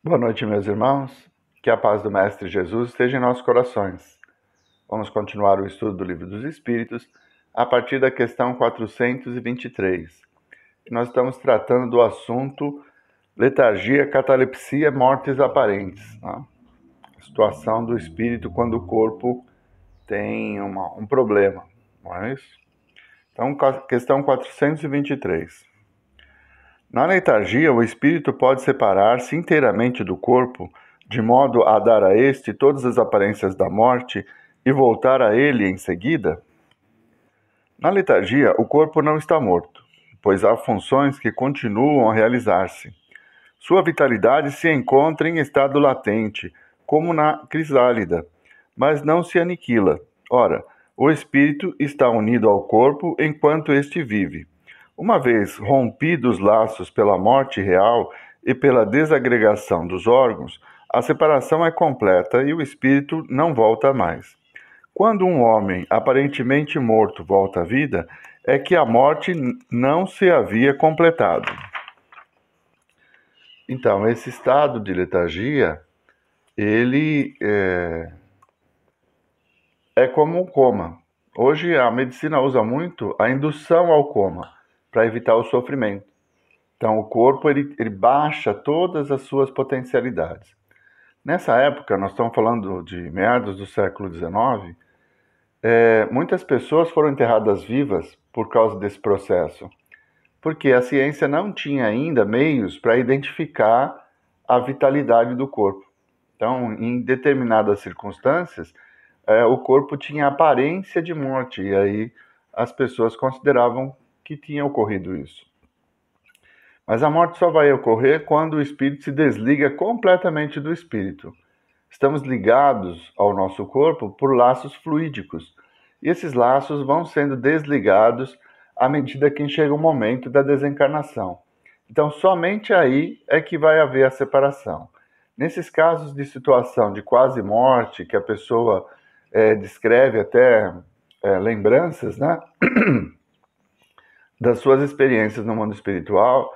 Boa noite, meus irmãos. Que a paz do Mestre Jesus esteja em nossos corações. Vamos continuar o estudo do Livro dos Espíritos a partir da questão 423. Nós estamos tratando do assunto letargia, catalepsia, mortes aparentes. A situação do espírito quando o corpo tem um problema, não é isso? Então, questão 423. Na letargia, o espírito pode separar-se inteiramente do corpo, de modo a dar a este todas as aparências da morte e voltar a ele em seguida? Na letargia, o corpo não está morto, pois há funções que continuam a realizar-se. Sua vitalidade se encontra em estado latente, como na crisálida, mas não se aniquila. Ora, o espírito está unido ao corpo enquanto este vive. Uma vez rompidos os laços pela morte real e pela desagregação dos órgãos, a separação é completa e o espírito não volta mais. Quando um homem aparentemente morto volta à vida, é que a morte não se havia completado. Então, esse estado de letargia, ele é como um coma. Hoje a medicina usa muito a indução ao coma, para evitar o sofrimento. Então, o corpo ele baixa todas as suas potencialidades. Nessa época, nós estamos falando de meados do século XIX, muitas pessoas foram enterradas vivas por causa desse processo, porque a ciência não tinha ainda meios para identificar a vitalidade do corpo. Então, em determinadas circunstâncias, o corpo tinha aparência de morte, e aí as pessoas consideravam que tinha ocorrido isso. Mas a morte só vai ocorrer quando o espírito se desliga completamente do espírito. Estamos ligados ao nosso corpo por laços fluídicos, e esses laços vão sendo desligados à medida que chega o momento da desencarnação. Então, somente aí é que vai haver a separação. Nesses casos de situação de quase morte, que a pessoa descreve até lembranças, né? das suas experiências no mundo espiritual,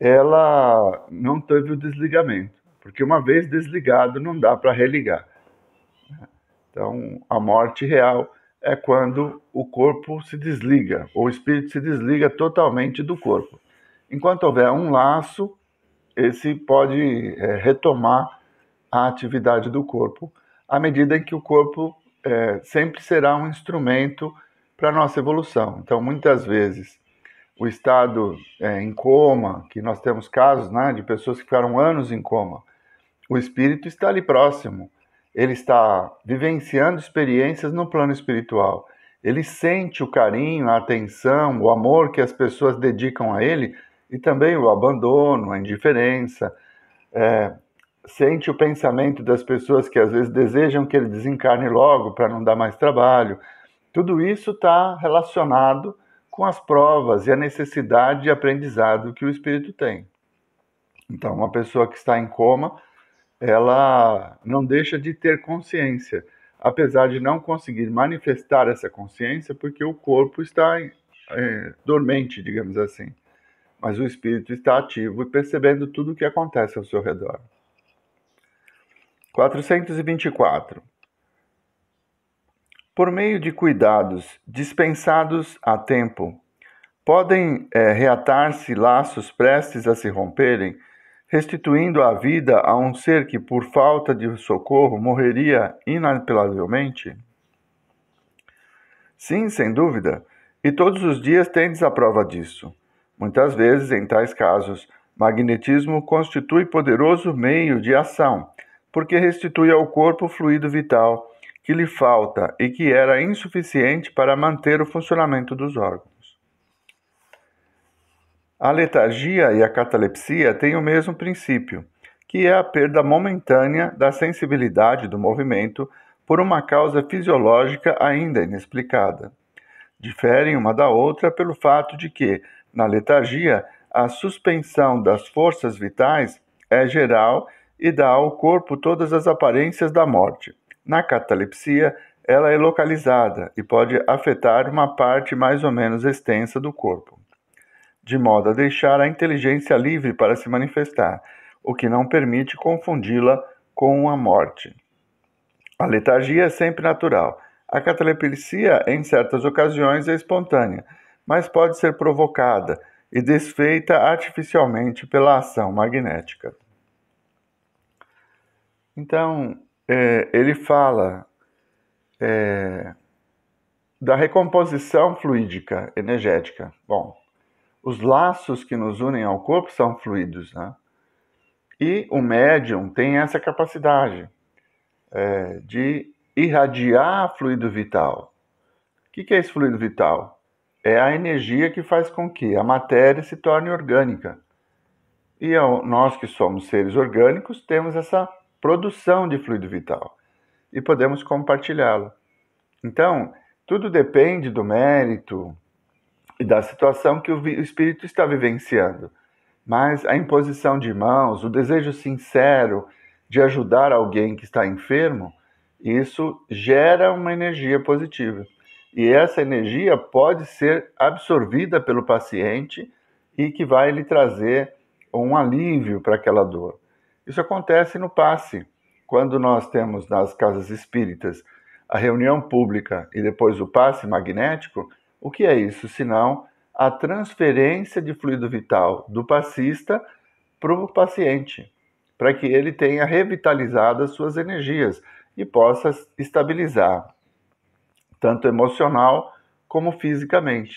ela não teve o desligamento, porque uma vez desligado não dá para religar. Então, a morte real é quando o corpo se desliga, ou o espírito se desliga totalmente do corpo. Enquanto houver um laço, esse pode retomar a atividade do corpo, à medida em que o corpo sempre será um instrumento para a nossa evolução. Então, muitas vezes, o estado em coma, que nós temos casos, né, de pessoas que ficaram anos em coma, o espírito está ali próximo, ele está vivenciando experiências no plano espiritual, ele sente o carinho, a atenção, o amor que as pessoas dedicam a ele, e também o abandono, a indiferença, sente o pensamento das pessoas que às vezes desejam que ele desencarne logo para não dar mais trabalho. Tudo isso está relacionado com as provas e a necessidade de aprendizado que o espírito tem. Então, uma pessoa que está em coma, ela não deixa de ter consciência, apesar de não conseguir manifestar essa consciência, porque o corpo está dormente, digamos assim. Mas o espírito está ativo e percebendo tudo o que acontece ao seu redor. 424. Por meio de cuidados dispensados a tempo, podem reatar-se laços prestes a se romperem, restituindo a vida a um ser que, por falta de socorro, morreria inapelavelmente? Sim, sem dúvida, e todos os dias tendes a prova disso. Muitas vezes, em tais casos, magnetismo constitui poderoso meio de ação, porque restitui ao corpo o fluido vital que lhe falta e que era insuficiente para manter o funcionamento dos órgãos. A letargia e a catalepsia têm o mesmo princípio, que é a perda momentânea da sensibilidade do movimento por uma causa fisiológica ainda inexplicada. Diferem uma da outra pelo fato de que, na letargia, a suspensão das forças vitais é geral e dá ao corpo todas as aparências da morte. Na catalepsia, ela é localizada e pode afetar uma parte mais ou menos extensa do corpo, de modo a deixar a inteligência livre para se manifestar. o que não permite confundi-la com a morte. A letargia é sempre natural. A catalepsia, em certas ocasiões, é espontânea, mas pode ser provocada e desfeita artificialmente pela ação magnética. Então, ele fala da recomposição fluídica energética. Bom, os laços que nos unem ao corpo são fluidos, né? E o médium tem essa capacidade de irradiar fluido vital. O que é esse fluido vital? É a energia que faz com que a matéria se torne orgânica. E nós que somos seres orgânicos temos essa produção de fluido vital e podemos compartilhá-lo. Então, tudo depende do mérito e da situação que o espírito está vivenciando. Mas a imposição de mãos, o desejo sincero de ajudar alguém que está enfermo, isso gera uma energia positiva. E essa energia pode ser absorvida pelo paciente e que vai lhe trazer um alívio para aquela dor. Isso acontece no passe. Quando nós temos nas casas espíritas a reunião pública e depois o passe magnético, o que é isso? Senão a transferência de fluido vital do passista para o paciente, para que ele tenha revitalizado as suas energias e possa estabilizar, tanto emocional como fisicamente.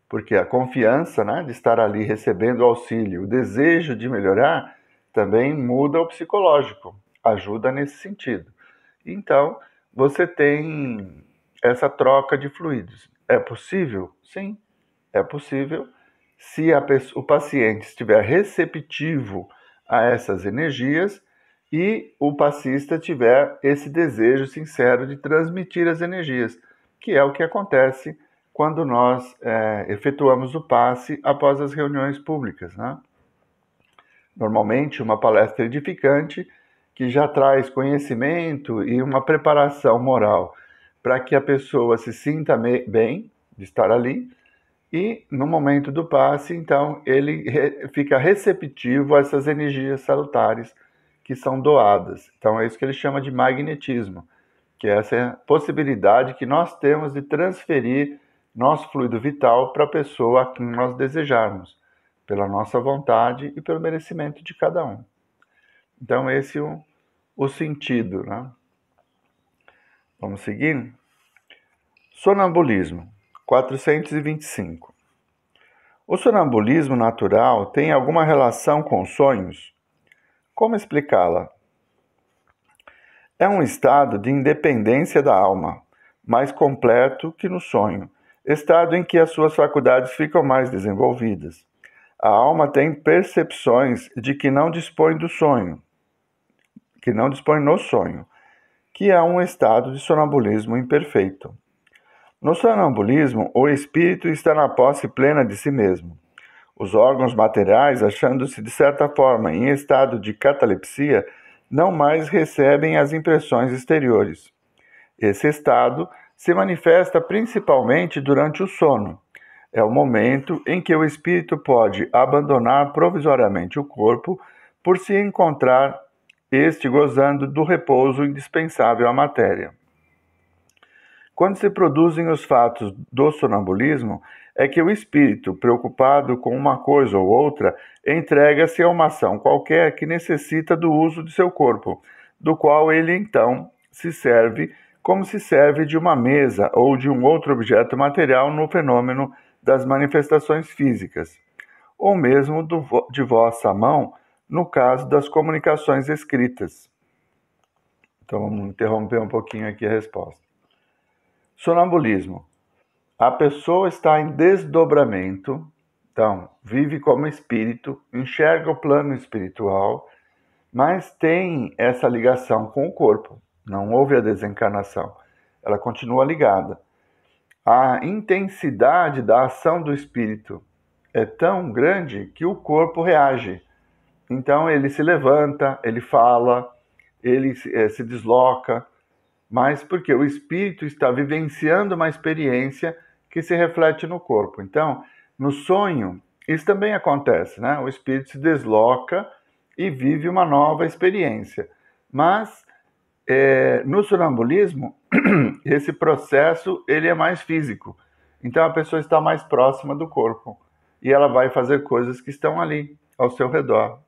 Porque a confiança, né, de estar ali recebendo auxílio, o desejo de melhorar, também muda o psicológico, ajuda nesse sentido. Então, você tem essa troca de fluidos. É possível? Sim, é possível se o paciente estiver receptivo a essas energias e o passista tiver esse desejo sincero de transmitir as energias, que é o que acontece quando nós efetuamos o passe após as reuniões públicas, né? Normalmente, uma palestra edificante que já traz conhecimento e uma preparação moral para que a pessoa se sinta bem de estar ali e, no momento do passe, então, ele fica receptivo a essas energias salutares que são doadas. Então, é isso que ele chama de magnetismo, que é essa possibilidade que nós temos de transferir nosso fluido vital para a pessoa a quem nós desejarmos, pela nossa vontade e pelo merecimento de cada um. Então, esse é o sentido, né? Vamos seguir? Sonambulismo, 425. O sonambulismo natural tem alguma relação com sonhos? Como explicá-la? É um estado de independência da alma, mais completo que no sonho, estado em que as suas faculdades ficam mais desenvolvidas. A alma tem percepções de que não dispõe do sonho, que não dispõe no sonho, que é um estado de sonambulismo imperfeito. No sonambulismo, o espírito está na posse plena de si mesmo. Os órgãos materiais, achando-se de certa forma em estado de catalepsia, não mais recebem as impressões exteriores. Esse estado se manifesta principalmente durante o sono. É o momento em que o espírito pode abandonar provisoriamente o corpo por se encontrar este gozando do repouso indispensável à matéria. Quando se produzem os fatos do sonambulismo, é que o espírito, preocupado com uma coisa ou outra, entrega-se a uma ação qualquer que necessita do uso de seu corpo, do qual ele então se serve como se serve de uma mesa ou de um outro objeto material no fenômeno das manifestações físicas, ou mesmo de vossa mão, no caso das comunicações escritas. Então vamos interromper um pouquinho aqui a resposta. Sonambulismo. A pessoa está em desdobramento, então vive como espírito, enxerga o plano espiritual, mas tem essa ligação com o corpo. Não houve a desencarnação, ela continua ligada. A intensidade da ação do espírito é tão grande que o corpo reage. Então ele se levanta, ele fala, ele se desloca, mas porque o espírito está vivenciando uma experiência que se reflete no corpo. Então, no sonho, isso também acontece, né? O espírito se desloca e vive uma nova experiência. Mas no sonambulismo, esse processo ele é mais físico. Então a pessoa está mais próxima do corpo e ela vai fazer coisas que estão ali ao seu redor.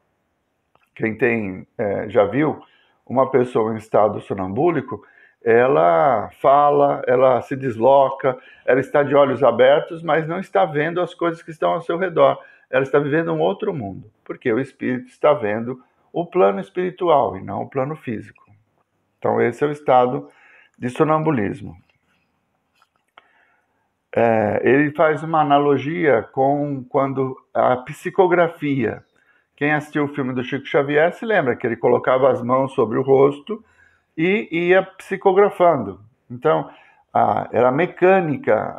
Quem já viu uma pessoa em estado sonambúlico, ela fala, ela se desloca, ela está de olhos abertos, mas não está vendo as coisas que estão ao seu redor. Ela está vivendo um outro mundo, porque o espírito está vendo o plano espiritual e não o plano físico. Então esse é o estado de sonambulismo. Ele faz uma analogia com quando a psicografia. Quem assistiu o filme do Chico Xavier se lembra que ele colocava as mãos sobre o rosto e ia psicografando. Então, era mecânica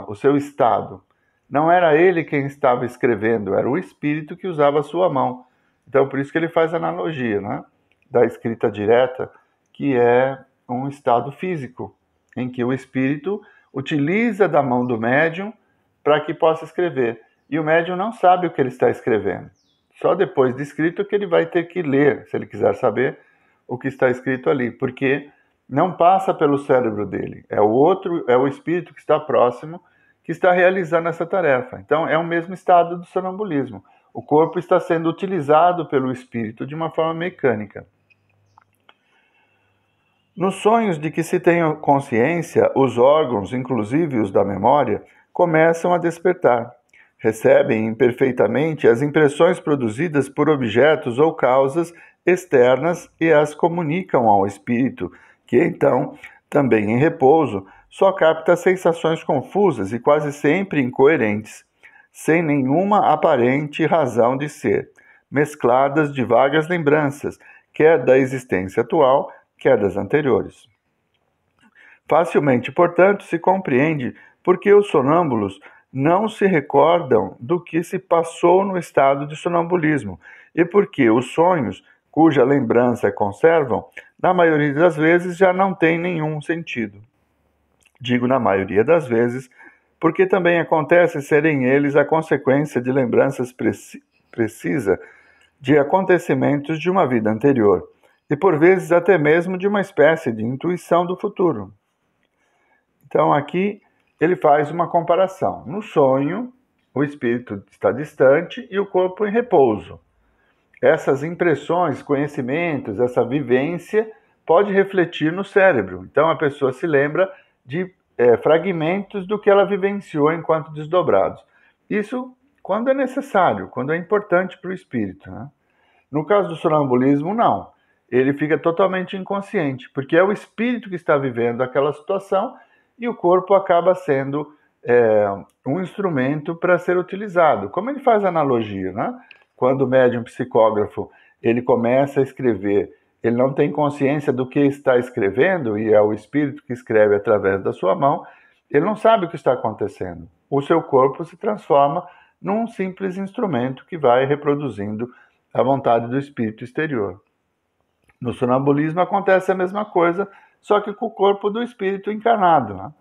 o seu estado. Não era ele quem estava escrevendo, era o espírito que usava a sua mão. Então, por isso que ele faz a analogia, né, da escrita direta, que é um estado físico, em que o espírito utiliza da mão do médium para que possa escrever. E o médium não sabe o que ele está escrevendo. Só depois de escrito que ele vai ter que ler, se ele quiser saber o que está escrito ali, porque não passa pelo cérebro dele. É o espírito que está próximo que está realizando essa tarefa. Então, é o mesmo estado do sonambulismo. O corpo está sendo utilizado pelo espírito de uma forma mecânica. Nos sonhos de que se tem consciência, os órgãos, inclusive os da memória, começam a despertar. Recebem imperfeitamente as impressões produzidas por objetos ou causas externas e as comunicam ao espírito, que então, também em repouso, só capta sensações confusas e quase sempre incoerentes, sem nenhuma aparente razão de ser, mescladas de vagas lembranças, quer da existência atual, quer das anteriores. Facilmente, portanto, se compreende por que os sonâmbulos não se recordam do que se passou no estado de sonambulismo e por que os sonhos, cuja lembrança conservam, na maioria das vezes já não têm nenhum sentido. Digo na maioria das vezes, porque também acontece serem eles a consequência de lembranças precisa de acontecimentos de uma vida anterior, e por vezes até mesmo de uma espécie de intuição do futuro. Então aqui ele faz uma comparação. No sonho, o espírito está distante e o corpo em repouso. Essas impressões, conhecimentos, essa vivência pode refletir no cérebro. Então a pessoa se lembra de fragmentos do que ela vivenciou enquanto desdobrados. Isso quando é necessário, quando é importante para o espírito, né? No caso do sonambulismo, não. Ele fica totalmente inconsciente, porque é o espírito que está vivendo aquela situação e o corpo acaba sendo um instrumento para ser utilizado. Como ele faz a analogia, né? Quando o médium psicógrafo ele começa a escrever, ele não tem consciência do que está escrevendo, e é o espírito que escreve através da sua mão, ele não sabe o que está acontecendo. O seu corpo se transforma num simples instrumento que vai reproduzindo a vontade do espírito exterior. No sonambulismo acontece a mesma coisa, só que com o corpo do espírito encarnado, né?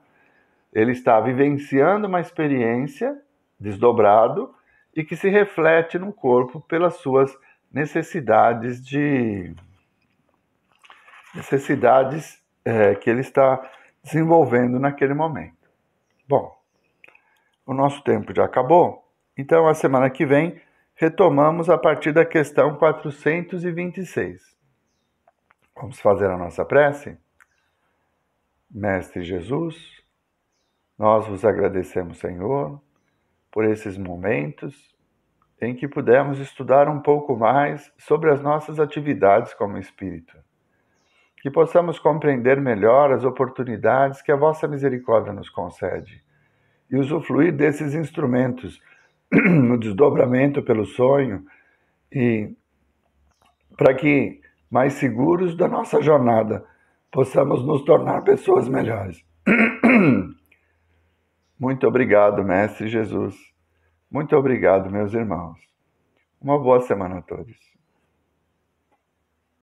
Ele está vivenciando uma experiência desdobrado e que se reflete no corpo pelas suas necessidades que ele está desenvolvendo naquele momento. Bom, o nosso tempo já acabou, então a semana que vem retomamos a partir da questão 426. Vamos fazer a nossa prece? Mestre Jesus, nós vos agradecemos, Senhor, por esses momentos em que pudemos estudar um pouco mais sobre as nossas atividades como espírito. Que possamos compreender melhor as oportunidades que a vossa misericórdia nos concede e usufruir desses instrumentos no desdobramento pelo sonho e para que, mais seguros da nossa jornada, possamos nos tornar pessoas melhores. Muito obrigado, Mestre Jesus. Muito obrigado, meus irmãos. Uma boa semana a todos.